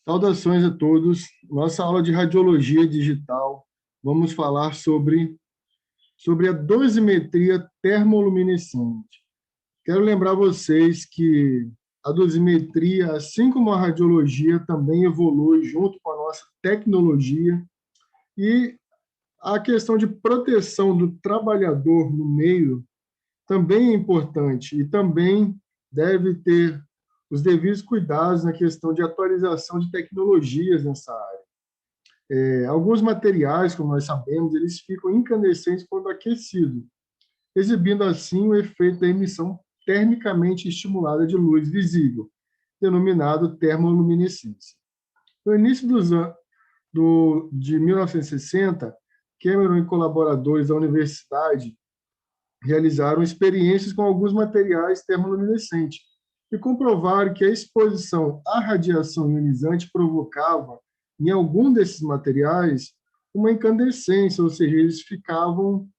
Saudações a todos. Nossa aula de radiologia digital. Vamos falar sobre a dosimetria termoluminescente. Quero lembrar vocês que a dosimetria, assim como a radiologia, também evolui junto com a nossa tecnologia e a questão de proteção do trabalhador no meio também é importante e também deve ter os devidos cuidados na questão de atualização de tecnologias nessa área. Alguns materiais, como nós sabemos, eles ficam incandescentes quando aquecidos, exibindo assim o efeito da emissão termicamente estimulada de luz visível, denominado termoluminescência. No início de 1960, Cameron e colaboradores da universidade realizaram experiências com alguns materiais termoluminescentes e comprovaram que a exposição à radiação ionizante provocava, em algum desses materiais, uma incandescência, ou seja, eles ficavam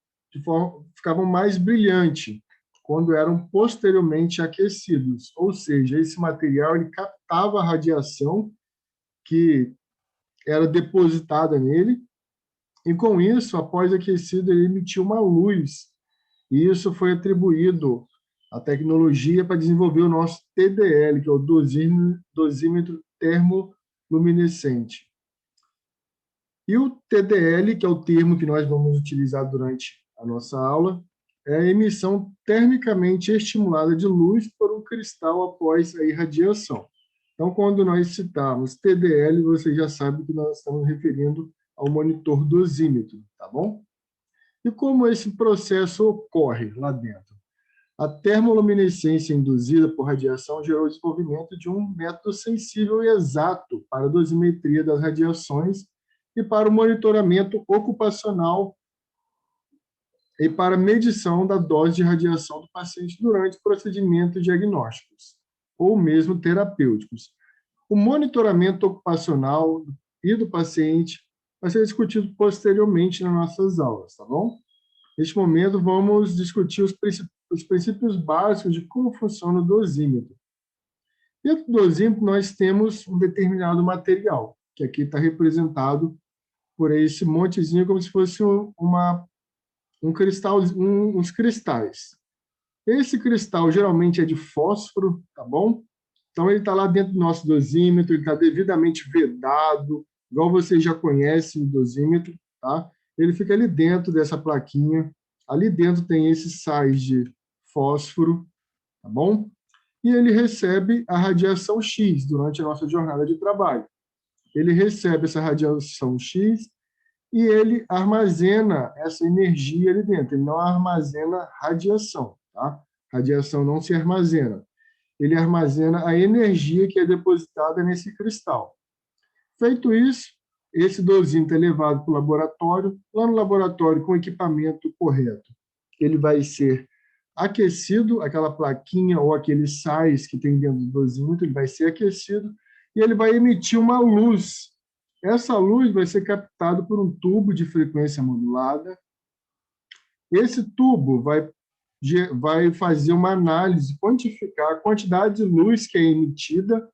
mais brilhantes quando eram posteriormente aquecidos, ou seja, esse material ele captava a radiação que era depositada nele e, com isso, após aquecido, ele emitia uma luz. E isso foi atribuído à tecnologia para desenvolver o nosso TDL, que é o dosímetro termoluminescente. E o TDL, que é o termo que nós vamos utilizar durante a nossa aula, é a emissão termicamente estimulada de luz por um cristal após a irradiação. Então, quando nós citarmos TDL, você já sabe que nós estamos referindo ao monitor dosímetro, tá bom? E como esse processo ocorre lá dentro? A termoluminescência induzida por radiação gerou o desenvolvimento de um método sensível e exato para a dosimetria das radiações e para o monitoramento ocupacional e para medição da dose de radiação do paciente durante procedimentos diagnósticos ou mesmo terapêuticos. O monitoramento ocupacional e do paciente vai ser discutido posteriormente nas nossas aulas, tá bom? Neste momento, vamos discutir os princípios básicos de como funciona o dosímetro. Dentro do dosímetro, nós temos um determinado material, que aqui está representado por esse montezinho, como se fosse um cristal, uns cristais. Esse cristal geralmente é de fósforo, tá bom? Então, ele está lá dentro do nosso dosímetro, ele está devidamente vedado, igual vocês já conhecem o dosímetro, tá? Ele fica ali dentro dessa plaquinha. Ali dentro tem esses sais de fósforo, tá bom? E ele recebe a radiação X durante a nossa jornada de trabalho. Ele recebe essa radiação X e ele armazena essa energia ali dentro. Ele não armazena radiação, tá? Radiação não se armazena. Ele armazena a energia que é depositada nesse cristal. Feito isso, esse dosímetro é levado para o laboratório. Lá no laboratório, com o equipamento correto, ele vai ser aquecido, aquela plaquinha ou aqueles sais que tem dentro do dosímetro, ele vai ser aquecido e ele vai emitir uma luz. Essa luz vai ser captada por um tubo de frequência modulada. Esse tubo vai fazer uma análise, quantificar a quantidade de luz que é emitida,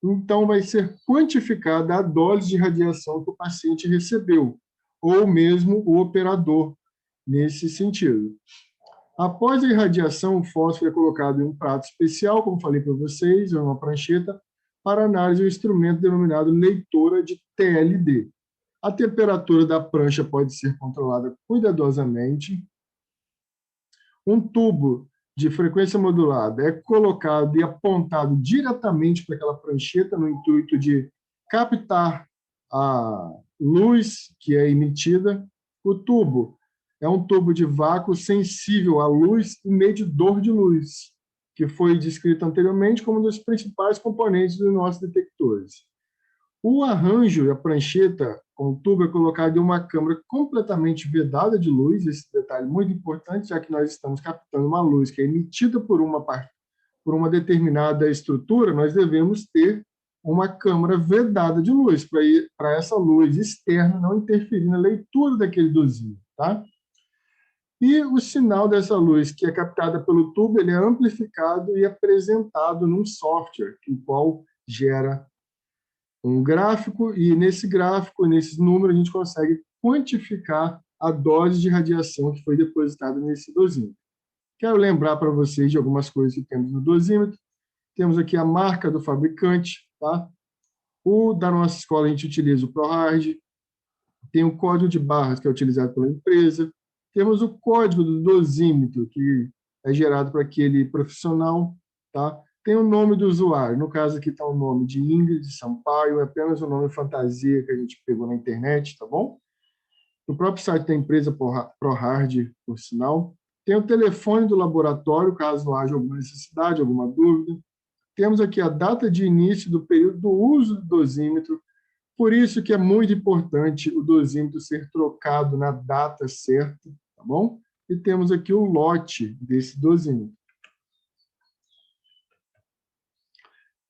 então vai ser quantificada a dose de radiação que o paciente recebeu, ou mesmo o operador, nesse sentido. Após a irradiação, o fósforo é colocado em um prato especial, como falei para vocês, ou uma prancheta, para análise do instrumento denominado leitora de TLD. A temperatura da prancha pode ser controlada cuidadosamente. Um tubo de frequência modulada é colocado e apontado diretamente para aquela prancheta no intuito de captar a luz que é emitida. O tubo é um tubo de vácuo sensível à luz e medidor de luz, que foi descrito anteriormente como um dos principais componentes dos nossos detectores. O arranjo e a prancheta com o tubo é colocado em uma câmara completamente vedada de luz, esse detalhe muito importante, já que nós estamos captando uma luz que é emitida por uma determinada estrutura, nós devemos ter uma câmara vedada de luz, para essa luz externa não interferir na leitura daquele dosímetro, tá? E o sinal dessa luz, que é captada pelo tubo, ele é amplificado e apresentado num software, o qual gera um gráfico, e nesse gráfico, nesses números, a gente consegue quantificar a dose de radiação que foi depositada nesse dosímetro. Quero lembrar para vocês de algumas coisas que temos no dosímetro. Temos aqui a marca do fabricante, tá? O da nossa escola a gente utiliza o ProHard, tem o código de barras que é utilizado pela empresa, temos o código do dosímetro que é gerado para aquele profissional, tá? Tem o nome do usuário, no caso aqui está o nome de Ingrid Sampaio, é apenas o nome fantasia que a gente pegou na internet, tá bom? No próprio site da empresa ProHard, por sinal. Tem o telefone do laboratório, caso haja alguma necessidade, alguma dúvida. Temos aqui a data de início do período do uso do dosímetro, por isso que é muito importante o dosímetro ser trocado na data certa, tá bom? E temos aqui o lote desse dosímetro.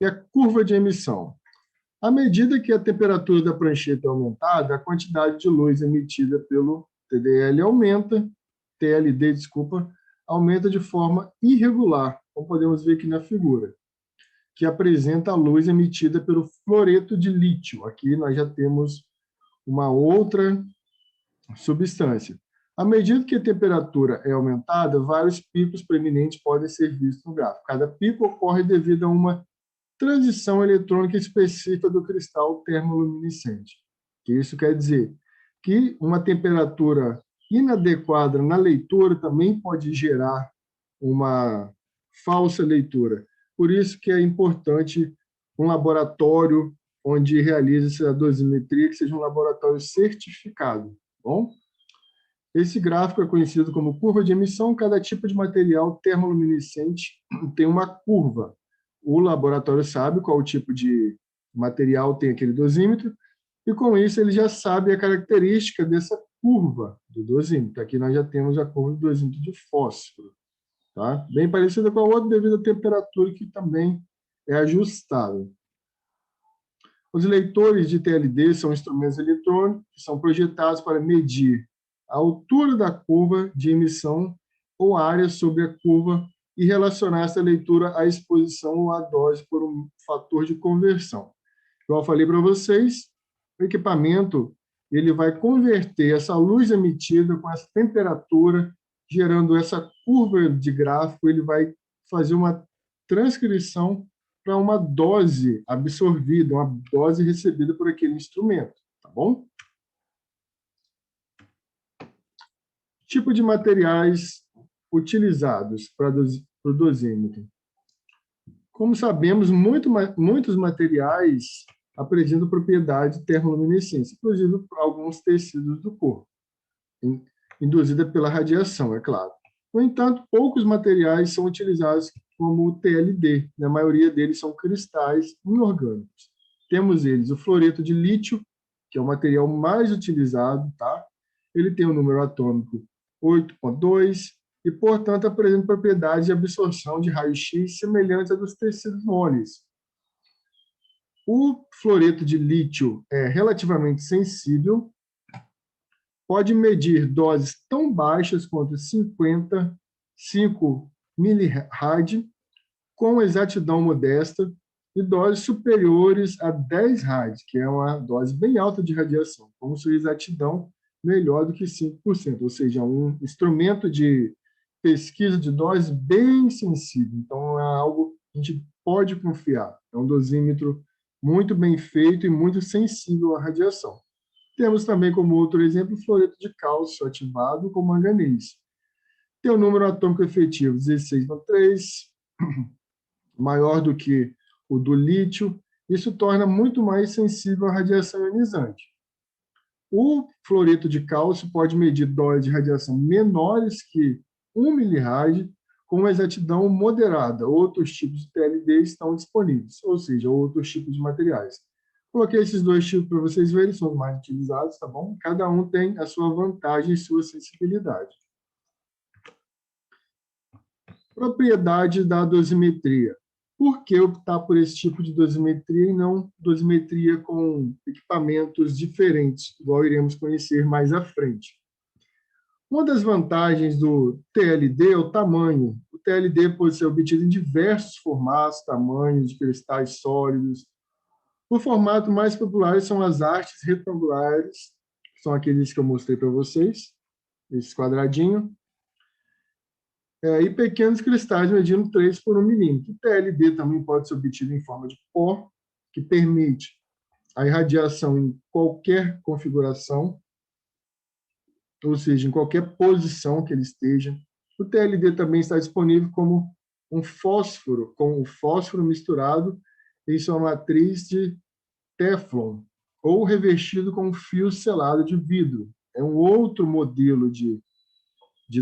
E a curva de emissão. À medida que a temperatura da prancheta é aumentada, a quantidade de luz emitida pelo TLD, aumenta de forma irregular, como podemos ver aqui na figura, que apresenta a luz emitida pelo fluoreto de lítio. Aqui nós já temos uma outra substância. À medida que a temperatura é aumentada, vários picos preeminentes podem ser vistos no gráfico. Cada pico ocorre devido a uma transição eletrônica específica do cristal termoluminescente. Isso quer dizer que uma temperatura inadequada na leitura também pode gerar uma falsa leitura. Por isso que é importante um laboratório onde realiza essa dosimetria, que seja um laboratório certificado. Bom? Esse gráfico é conhecido como curva de emissão. Cada tipo de material termoluminescente tem uma curva. O laboratório sabe qual tipo de material tem aquele dosímetro, e com isso ele já sabe a característica dessa curva do dosímetro. Aqui nós já temos a curva do dosímetro de fósforo, tá? Bem parecida com a outra devido à temperatura que também é ajustável. Os leitores de TLD são instrumentos eletrônicos que são projetados para medir a altura da curva de emissão ou a área sobre a curva e relacionar essa leitura à exposição ou à dose por um fator de conversão. Como eu falei para vocês, o equipamento ele vai converter essa luz emitida com essa temperatura, gerando essa curva de gráfico, ele vai fazer uma transcrição para uma dose absorvida, uma dose recebida por aquele instrumento, tá bom? Tipo de materiais utilizados para o dosímetro. Como sabemos, muitos materiais apresentam propriedade de termoluminescência, inclusive alguns tecidos do corpo, induzida pela radiação, é claro. No entanto, poucos materiais são utilizados como o TLD, a maioria deles são cristais inorgânicos. Temos eles o fluoreto de lítio, que é o material mais utilizado, tá? Ele tem um número atômico 8,2 e, portanto, apresenta propriedades de absorção de raio-x semelhantes à dos tecidos moles. O fluoreto de lítio é relativamente sensível, pode medir doses tão baixas quanto 55 mRad, com exatidão modesta, e doses superiores a 10 rad, que é uma dose bem alta de radiação, com sua exatidão melhor do que 5%, ou seja, um instrumento de pesquisa de dose bem sensível. Então, é algo que a gente pode confiar. É um dosímetro muito bem feito e muito sensível à radiação. Temos também, como outro exemplo, o fluoreto de cálcio ativado com manganês. Tem o número atômico efetivo 16,3, maior do que o do lítio. Isso torna muito mais sensível à radiação ionizante. O fluoreto de cálcio pode medir doses de radiação menores que 1 mRad com uma exatidão moderada. Outros tipos de TLD estão disponíveis, ou seja, outros tipos de materiais. Coloquei esses dois tipos para vocês verem, são os mais utilizados, tá bom? Cada um tem a sua vantagem e sua sensibilidade. Propriedade da dosimetria. Por que optar por esse tipo de dosimetria e não dosimetria com equipamentos diferentes, igual iremos conhecer mais à frente? Uma das vantagens do TLD é o tamanho. O TLD pode ser obtido em diversos formatos, tamanhos de cristais sólidos. O formato mais popular são as hastes retangulares, que são aqueles que eu mostrei para vocês, esse quadradinho, e pequenos cristais medindo 3 por 1 milímetro. O TLD também pode ser obtido em forma de pó, que permite a irradiação em qualquer configuração, ou seja, em qualquer posição que ele esteja. O TLD também está disponível como um fósforo, com o fósforo misturado em sua matriz de Teflon, ou revestido com um fio selado de vidro. É um outro modelo de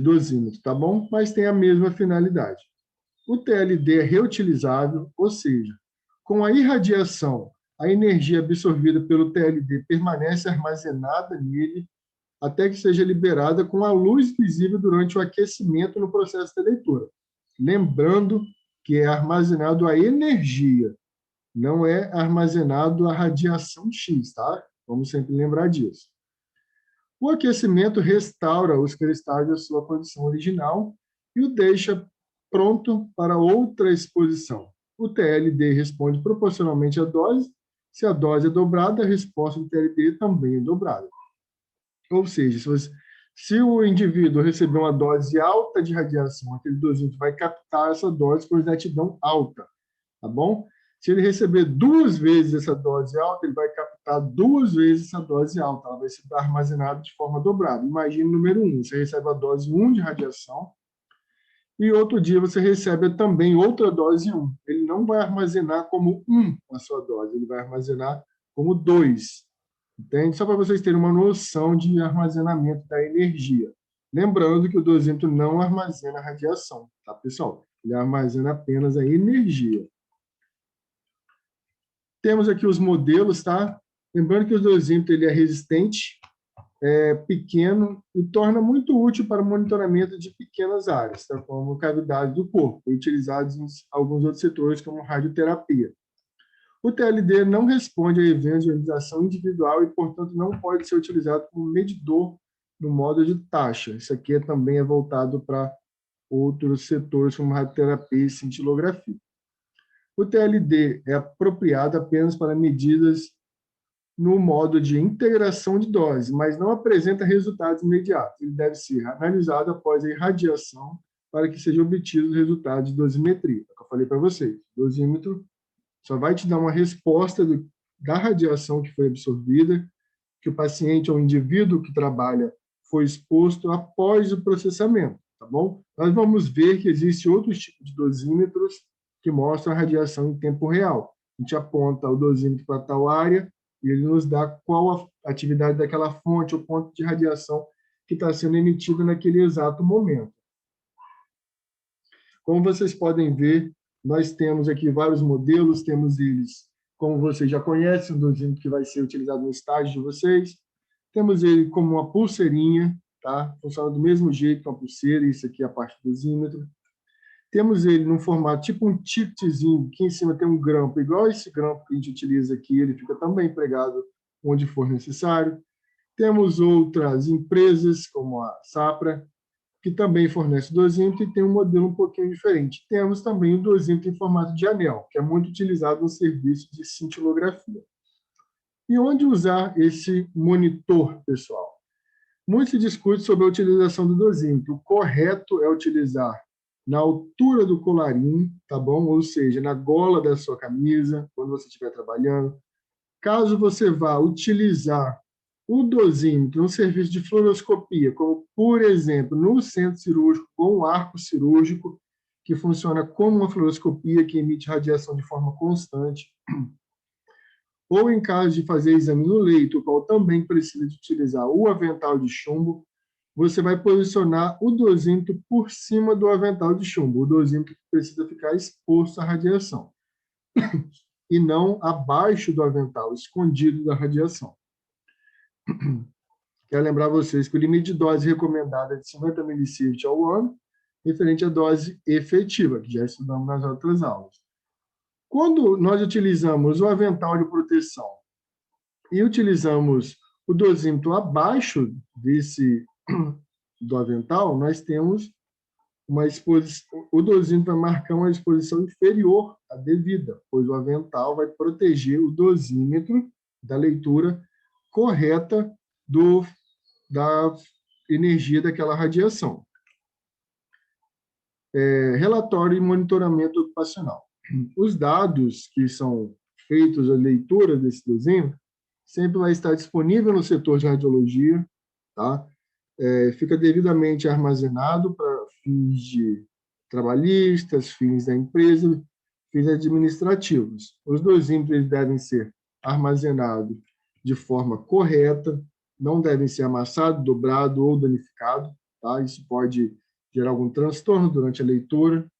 dosímetro, tá bom? Mas tem a mesma finalidade. O TLD é reutilizável, ou seja, com a irradiação, a energia absorvida pelo TLD permanece armazenada nele até que seja liberada com a luz visível durante o aquecimento no processo da leitura. Lembrando que é armazenado a energia, não é armazenado a radiação X, tá? Vamos sempre lembrar disso. O aquecimento restaura os cristais à sua condição original e o deixa pronto para outra exposição. O TLD responde proporcionalmente à dose. Se a dose é dobrada, a resposta do TLD também é dobrada. Ou seja, se o indivíduo receber uma dose alta de radiação, aquele dosímetro vai captar essa dose com exatidão alta, tá bom? Se ele receber 2 vezes essa dose alta, ele vai captar 2 vezes essa dose alta. Ela vai ser armazenada de forma dobrada. Imagine o número 1, você recebe a dose 1 de radiação e outro dia você recebe também outra dose 1. Ele não vai armazenar como 1 a sua dose, ele vai armazenar como 2. Entende? Só para vocês terem uma noção de armazenamento da energia. Lembrando que o dosímetro não armazena radiação, tá, pessoal? Ele armazena apenas a energia. Temos aqui os modelos, tá? Lembrando que o dosímetro ele é resistente, é pequeno e torna muito útil para o monitoramento de pequenas áreas, tá? Como cavidade do corpo, utilizados em alguns outros setores, como radioterapia. O TLD não responde a eventos de ionização individual e, portanto, não pode ser utilizado como medidor no modo de taxa. Isso aqui também é voltado para outros setores, como radioterapia e cintilografia. O TLD é apropriado apenas para medidas no modo de integração de doses, mas não apresenta resultados imediatos. Ele deve ser analisado após a irradiação para que sejam obtidos resultados de dosimetria. É o que eu falei para vocês. O dosímetro só vai te dar uma resposta da radiação que foi absorvida, que o paciente ou o indivíduo que trabalha foi exposto após o processamento, tá bom? Nós vamos ver que existem outros tipos de dosímetros que mostram a radiação em tempo real. A gente aponta o dosímetro para tal área e ele nos dá qual a atividade daquela fonte, o ponto de radiação que está sendo emitido naquele exato momento. Como vocês podem ver, nós temos aqui vários modelos, temos eles, como vocês já conhecem, o dosímetro que vai ser utilizado no estágio de vocês. Temos ele como uma pulseirinha, tá? Funciona do mesmo jeito que uma pulseira, isso aqui é a parte do dosímetro. Temos ele num formato tipo um ticketzinho, que em cima tem um grampo, igual esse grampo que a gente utiliza aqui, ele fica também empregado onde for necessário. Temos outras empresas, como a Sapra, que também fornece dosímetro e tem um modelo um pouquinho diferente. Temos também o dosímetro em formato de anel, que é muito utilizado no serviço de cintilografia. E onde usar esse monitor, pessoal? Muito se discute sobre a utilização do dosímetro. O correto é utilizar na altura do colarinho, tá bom? Ou seja, na gola da sua camisa, quando você estiver trabalhando. Caso você vá utilizar o dosímetro no serviço de fluoroscopia, como, por exemplo, no centro cirúrgico, com um arco cirúrgico, que funciona como uma fluoroscopia que emite radiação de forma constante, ou em caso de fazer exame no leito, o qual também precisa de utilizar o avental de chumbo, você vai posicionar o dosímetro por cima do avental de chumbo, o dosímetro que precisa ficar exposto à radiação, e não abaixo do avental, escondido da radiação. Quero lembrar vocês que o limite de dose recomendada é de 50 milisievert ao ano, referente à dose efetiva, que já estudamos nas outras aulas. Quando nós utilizamos o avental de proteção e utilizamos o dosímetro abaixo do avental, nós temos o dosímetro vai marcar uma exposição inferior à devida, pois o avental vai proteger o dosímetro da leitura correta da energia daquela radiação. Relatório e monitoramento ocupacional. Os dados que são feitos a leitura desse dosímetro sempre vai estar disponível no setor de radiologia, tá? Fica devidamente armazenado para fins de trabalhistas, fins da empresa, fins administrativos. Os dosímetros devem ser armazenados de forma correta, não devem ser amassados, dobrados ou danificados, tá? Isso pode gerar algum transtorno durante a leitura.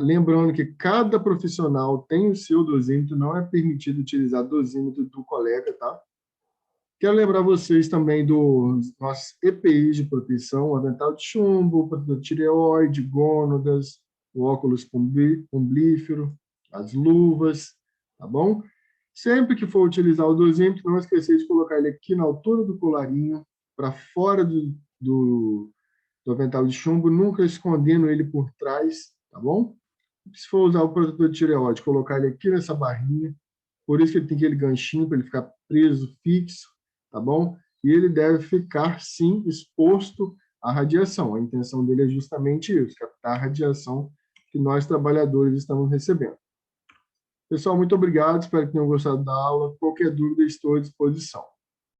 Lembrando que cada profissional tem o seu dosímetro, não é permitido utilizar dosímetro do colega, tá? Quero lembrar vocês também dos nossos EPIs de proteção, o avental de chumbo, o protetor de tireoide, gônadas, o óculos umbrífero, as luvas, tá bom? Sempre que for utilizar o dosímetro, não esquecer de colocar ele aqui na altura do colarinho, para fora do avental de chumbo, nunca escondendo ele por trás, tá bom? Se for usar o protetor de tireoide, colocar ele aqui nessa barrinha, por isso que ele tem aquele ganchinho para ele ficar preso, fixo, tá bom? E ele deve ficar, sim, exposto à radiação. A intenção dele é justamente isso, captar a radiação que nós, trabalhadores, estamos recebendo. Pessoal, muito obrigado, espero que tenham gostado da aula. Qualquer dúvida, estou à disposição.